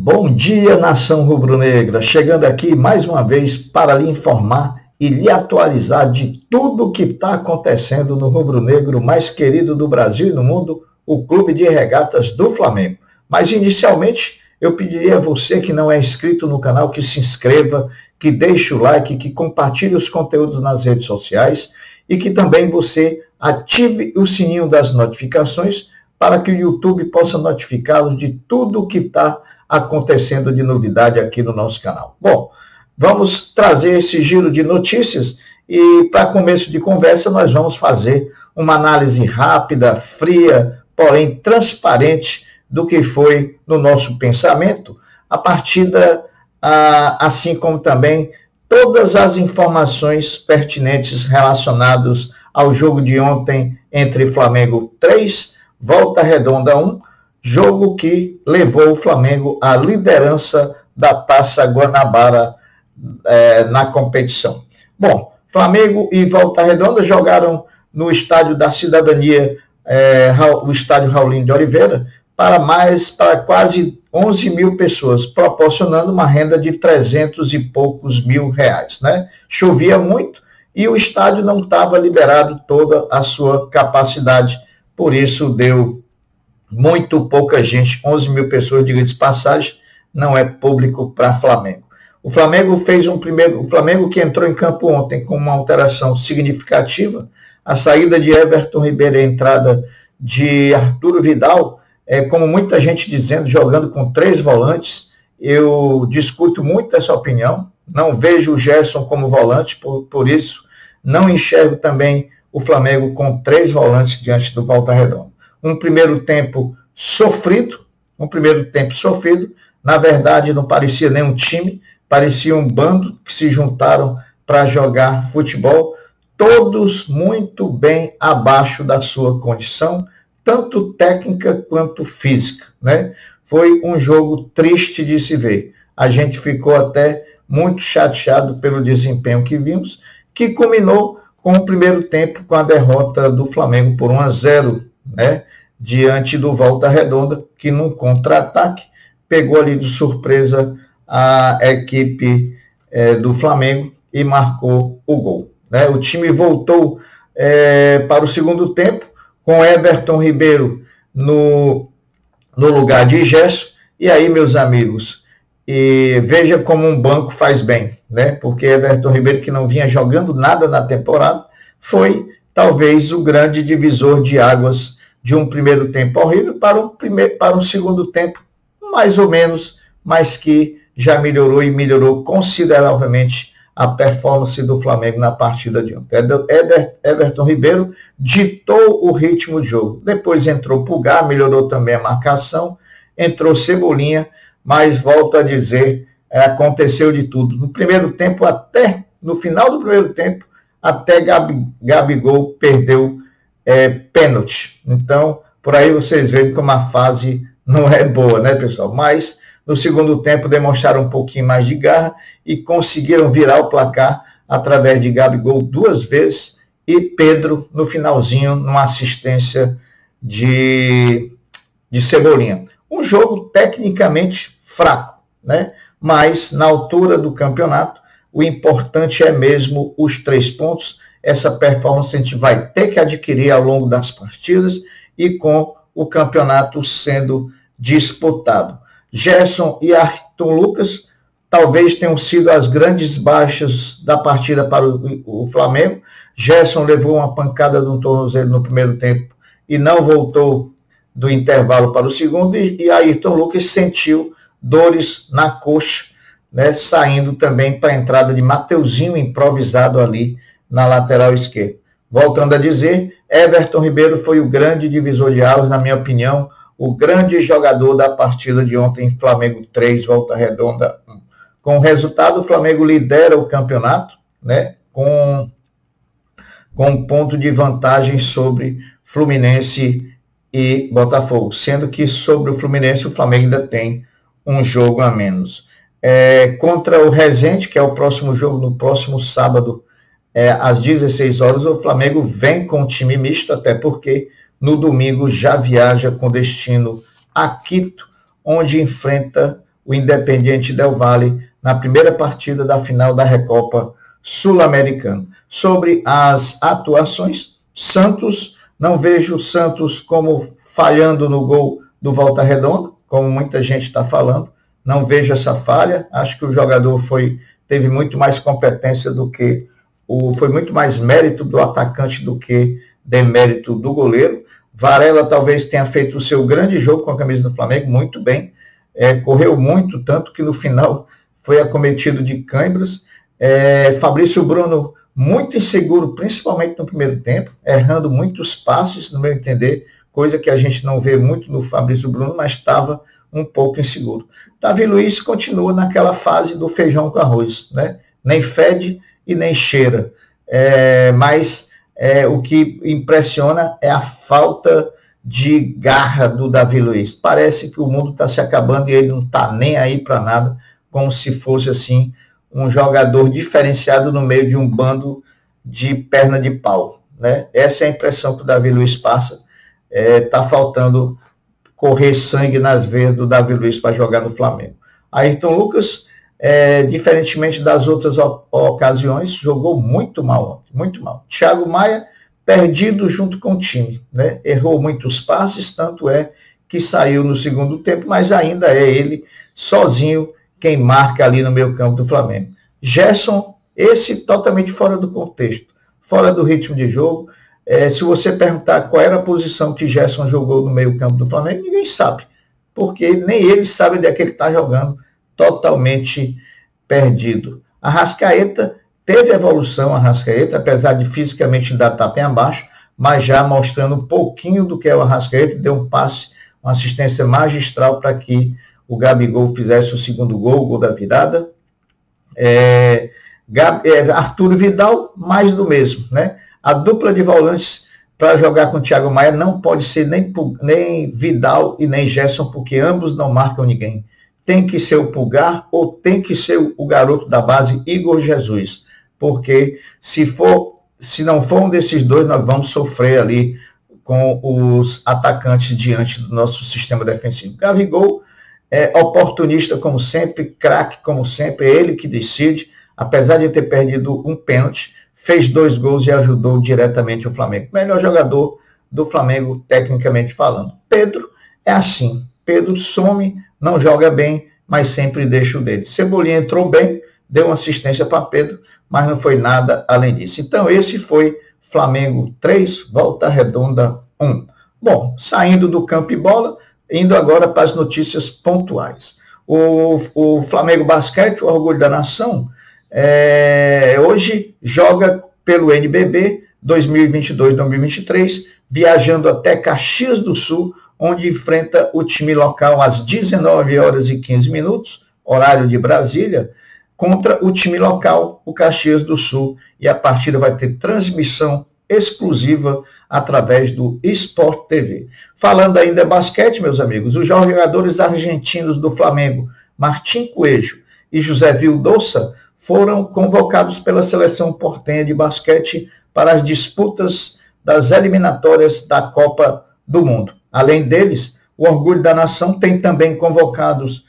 Bom dia, nação rubro-negra, chegando aqui mais uma vez para lhe informar e lhe atualizar de tudo o que está acontecendo no rubro-negro mais querido do Brasil e no mundo, o Clube de Regatas do Flamengo. Mas inicialmente eu pediria a você que não é inscrito no canal que se inscreva, que deixe o like, que compartilhe os conteúdos nas redes sociais e que também você ative o sininho das notificações para que o YouTube possa notificá-los de tudo o que está acontecendo de novidade aqui no nosso canal. Bom, vamos trazer esse giro de notícias e para começo de conversa nós vamos fazer uma análise rápida, fria, porém transparente do que foi no nosso pensamento, a partida, assim como também todas as informações pertinentes relacionadas ao jogo de ontem entre Flamengo 3, Volta Redonda 1, jogo que levou o Flamengo à liderança da Taça Guanabara na competição. Bom, Flamengo e Volta Redonda jogaram no Estádio da Cidadania, o Estádio Raulino de Oliveira, para quase 11 mil pessoas, proporcionando uma renda de 300 e poucos mil reais, né? Chovia muito e o estádio não estava liberado toda a sua capacidade, por isso deu muito pouca gente, 11 mil pessoas, diga-se de passagem, não é público para Flamengo. O Flamengo o Flamengo que entrou em campo ontem com uma alteração significativa, a saída de Everton Ribeiro e a entrada de Arturo Vidal, como muita gente dizendo, jogando com 3 volantes, eu discuto muito essa opinião, não vejo o Gerson como volante, por isso não enxergo também o Flamengo com 3 volantes diante do Volta Redonda. Um primeiro tempo sofrido, na verdade não parecia nem um time, parecia um bando que se juntaram para jogar futebol, todos muito bem abaixo da sua condição, tanto técnica quanto física, né? Foi um jogo triste de se ver. A gente ficou até muito chateado pelo desempenho que vimos, que culminou com o primeiro tempo com a derrota do Flamengo por 1-0, né? Diante do Volta Redonda, que num contra-ataque pegou ali de surpresa a equipe do Flamengo e marcou o gol, né? O time voltou para o segundo tempo com Everton Ribeiro no lugar de Gerson, e aí, meus amigos, veja como um banco faz bem, né? Porque Everton Ribeiro, que não vinha jogando nada na temporada, foi talvez o grande divisor de águas de um primeiro tempo horrível para um segundo tempo mais ou menos, mas que já melhorou consideravelmente a performance do Flamengo na partida de ontem. Everton Ribeiro ditou o ritmo de jogo. Depois entrou Pulgar, melhorou também a marcação, entrou Cebolinha, mas volto a dizer, aconteceu de tudo. No primeiro tempo, no final do primeiro tempo, até Gabigol perdeu pênalti. Então, por aí vocês veem como a fase não é boa, né, pessoal? Mas no segundo tempo demonstraram um pouquinho mais de garra e conseguiram virar o placar através de Gabigol 2 vezes e Pedro no finalzinho numa assistência de Cebolinha. Um jogo tecnicamente fraco, né? Mas na altura do campeonato o importante é mesmo os 3 pontos. Essa performance a gente vai ter que adquirir ao longo das partidas e com o campeonato sendo disputado. Gerson e Ayrton Lucas talvez tenham sido as grandes baixas da partida para o Flamengo. Gerson levou uma pancada no tornozelo no primeiro tempo e não voltou do intervalo para o segundo, e Ayrton Lucas sentiu dores na coxa, né, saindo também para a entrada de Mateuzinho improvisado ali na lateral esquerda. Voltando a dizer, Everton Ribeiro foi o grande divisor de águas, na minha opinião, o grande jogador da partida de ontem, Flamengo 3, Volta Redonda 1. Com o resultado, o Flamengo lidera o campeonato, né, com um ponto de vantagem sobre Fluminense e Botafogo, sendo que sobre o Fluminense o Flamengo ainda tem um jogo a menos. Contra o Resende, que é o próximo jogo, no próximo sábado, às 16 horas, o Flamengo vem com time misto, até porque no domingo já viaja com destino a Quito, onde enfrenta o Independiente del Valle na primeira partida da final da Recopa Sul-Americana. Sobre as atuações, Santos, não vejo o Santos como falhando no gol do Volta Redonda, como muita gente está falando, não vejo essa falha, acho que o jogador teve muito mais competência do que, foi muito mais mérito do atacante do que demérito do goleiro. Varela talvez tenha feito o seu grande jogo com a camisa do Flamengo, muito bem, correu muito, tanto que no final foi acometido de câimbras. Fabrício Bruno, muito inseguro, principalmente no primeiro tempo, errando muitos passes, no meu entender, coisa que a gente não vê muito no Fabrício Bruno, mas estava um pouco inseguro. Davi Luiz continua naquela fase do feijão com arroz, né? Nem fede e nem cheira. Mas o que impressiona é a falta de garra do Davi Luiz. Parece que o mundo está se acabando e ele não está nem aí para nada, como se fosse assim um jogador diferenciado no meio de um bando de perna de pau, né? Essa é a impressão que o Davi Luiz passa. Está faltando correr sangue nas veias do Davi Luiz para jogar no Flamengo. Ayrton Lucas, diferentemente das outras ocasiões, jogou muito mal ontem, muito mal. Thiago Maia, perdido junto com o time, né? Errou muitos passes, tanto é que saiu no segundo tempo, mas ainda é ele sozinho quem marca ali no meio campo do Flamengo. Gerson, esse totalmente fora do contexto, fora do ritmo de jogo. Se você perguntar qual era a posição que Gerson jogou no meio campo do Flamengo, ninguém sabe, porque nem ele sabe onde é que ele está jogando, totalmente perdido. Arrascaeta teve evolução, apesar de fisicamente ainda estar bem abaixo, mas já mostrando um pouquinho do que é o Arrascaeta, deu um passe, uma assistência magistral para que o Gabigol fizesse o segundo gol, o gol da virada. Arthur Vidal, mais do mesmo, né? A dupla de volantes para jogar com o Thiago Maia não pode ser nem Vidal e nem Gerson, porque ambos não marcam ninguém. Tem que ser o Pulgar ou tem que ser o garoto da base, Igor Jesus, porque se não for um desses dois, nós vamos sofrer ali com os atacantes diante do nosso sistema defensivo. Gabigol, oportunista como sempre, craque como sempre, é ele que decide, apesar de ter perdido um pênalti, fez 2 gols e ajudou diretamente o Flamengo. Melhor jogador do Flamengo, tecnicamente falando. Pedro é assim, Pedro some, não joga bem, mas sempre deixa o dele. Cebolinha entrou bem, deu uma assistência para Pedro, mas não foi nada além disso. Então esse foi Flamengo 3, Volta Redonda 1. Bom, saindo do campo e bola, indo agora para as notícias pontuais. O Flamengo Basquete, o orgulho da nação, hoje joga pelo NBB 2022-2023, viajando até Caxias do Sul, onde enfrenta o time local às 19h15, horário de Brasília, contra o time local, o Caxias do Sul, e a partida vai ter transmissão exclusiva através do Sport TV. Falando ainda de basquete, meus amigos, os jogadores argentinos do Flamengo, Martim Coelho e José Vildossa, foram convocados pela seleção portenha de basquete para as disputas das eliminatórias da Copa do Mundo. Além deles, o orgulho da nação tem também convocados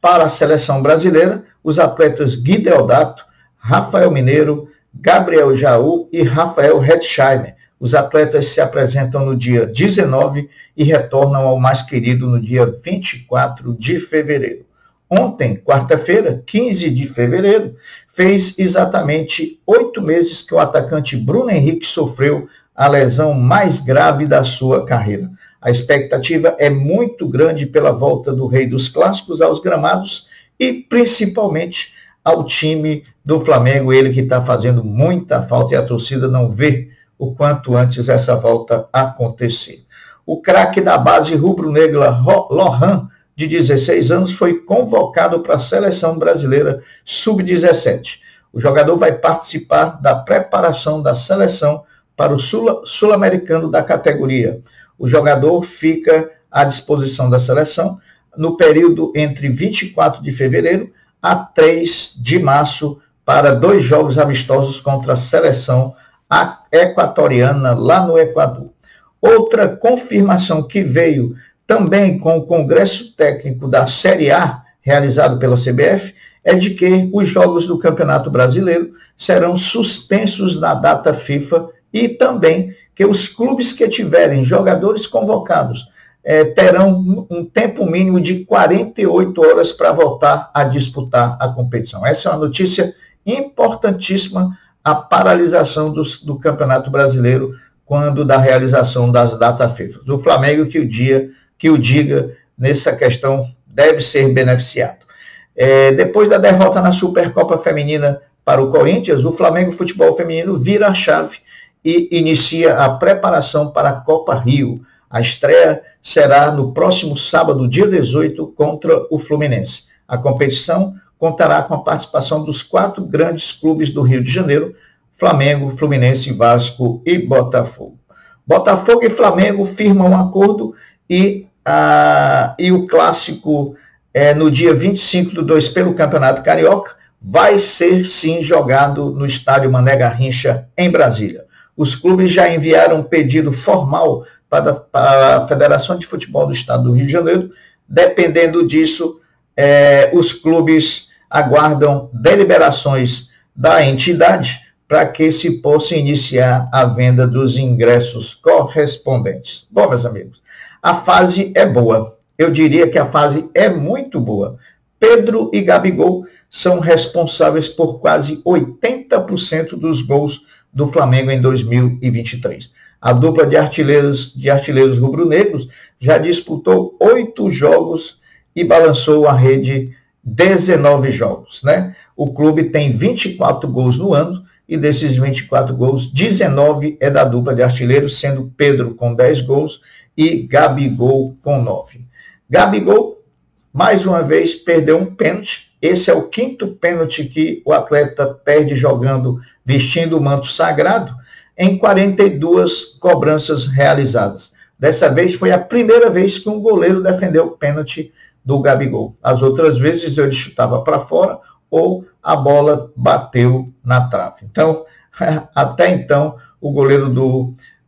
para a seleção brasileira os atletas Gui Deodato, Rafael Mineiro, Gabriel Jaú e Rafael Hetzheimer. Os atletas se apresentam no dia 19 e retornam ao mais querido no dia 24 de fevereiro. Ontem, quarta-feira, 15 de fevereiro, fez exatamente 8 meses que o atacante Bruno Henrique sofreu a lesão mais grave da sua carreira. A expectativa é muito grande pela volta do Rei dos Clássicos aos gramados e principalmente ao time do Flamengo, ele que está fazendo muita falta e a torcida não vê o quanto antes essa volta acontecer. O craque da base rubro-negra Lohan, de 16 anos, foi convocado para a seleção brasileira sub-17. O jogador vai participar da preparação da seleção para o sul-americano da categoria. O jogador fica à disposição da seleção no período entre 24 de fevereiro a 3 de março para 2 jogos amistosos contra a seleção equatoriana lá no Equador. Outra confirmação que veio também com o Congresso Técnico da Série A realizado pela CBF é de que os jogos do Campeonato Brasileiro serão suspensos na data FIFA e também que os clubes que tiverem jogadores convocados terão um tempo mínimo de 48 horas para voltar a disputar a competição. Essa é uma notícia importantíssima, a paralisação do Campeonato Brasileiro quando da realização das datas FIFA. O Flamengo que o diga nessa questão deve ser beneficiado. Depois da derrota na Supercopa Feminina para o Corinthians, o Flamengo Futebol Feminino vira a chave e inicia a preparação para a Copa Rio. A estreia será no próximo sábado, dia 18, contra o Fluminense. A competição contará com a participação dos 4 grandes clubes do Rio de Janeiro: Flamengo, Fluminense, Vasco e Botafogo. Botafogo e Flamengo firmam um acordo e o clássico no dia 25/2 pelo Campeonato Carioca vai ser sim jogado no estádio Mané Garrincha, em Brasília. Os clubes já enviaram um pedido formal para a Federação de Futebol do Estado do Rio de Janeiro. Dependendo disso, os clubes aguardam deliberações da entidade para que se possa iniciar a venda dos ingressos correspondentes. Bom, meus amigos, a fase é boa. Eu diria que a fase é muito boa. Pedro e Gabigol são responsáveis por quase 80% dos gols do Flamengo em 2023. A dupla de artilheiros rubro-negros já disputou 8 jogos e balançou a rede 19 jogos, né? O clube tem 24 gols no ano e desses 24 gols, 19 é da dupla de artilheiros, sendo Pedro com 10 gols e Gabigol com 9. Gabigol, mais uma vez, perdeu um pênalti. Esse é o 5º pênalti que o atleta perde jogando, vestindo o manto sagrado, em 42 cobranças realizadas. Dessa vez foi a primeira vez que um goleiro defendeu o pênalti do Gabigol. As outras vezes ele chutava para fora ou a bola bateu na trave. Então, até então, o goleiro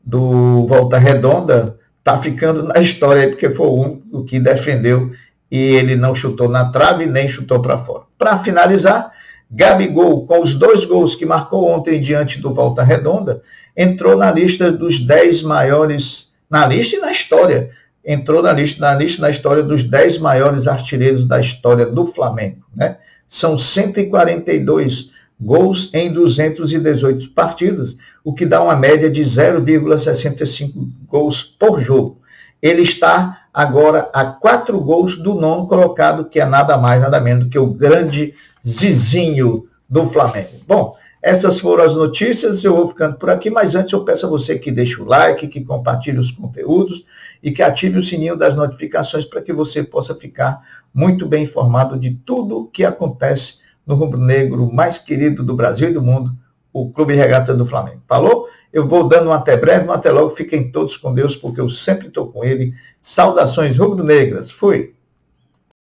do Volta Redonda está ficando na história, porque foi o único que defendeu e ele não chutou na trave nem chutou para fora. Para finalizar, Gabigol, com os 2 gols que marcou ontem diante do Volta Redonda, entrou na lista dos 10 maiores, na lista e na história, entrou na lista e na história dos 10 maiores artilheiros da história do Flamengo, né? São 142 gols em 218 partidas, o que dá uma média de 0,65 gols por jogo. Ele está agora a 4 gols do 9º colocado, que é nada mais, nada menos que o grande Zizinho do Flamengo. Bom, essas foram as notícias, eu vou ficando por aqui, mas antes eu peço a você que deixe o like, que compartilhe os conteúdos e que ative o sininho das notificações para que você possa ficar muito bem informado de tudo o que acontece no rubro-negro mais querido do Brasil e do mundo, o Clube Regata do Flamengo. Falou? Eu vou dando um até breve, um até logo. Fiquem todos com Deus, porque eu sempre estou com ele. Saudações rubro-negras. Fui!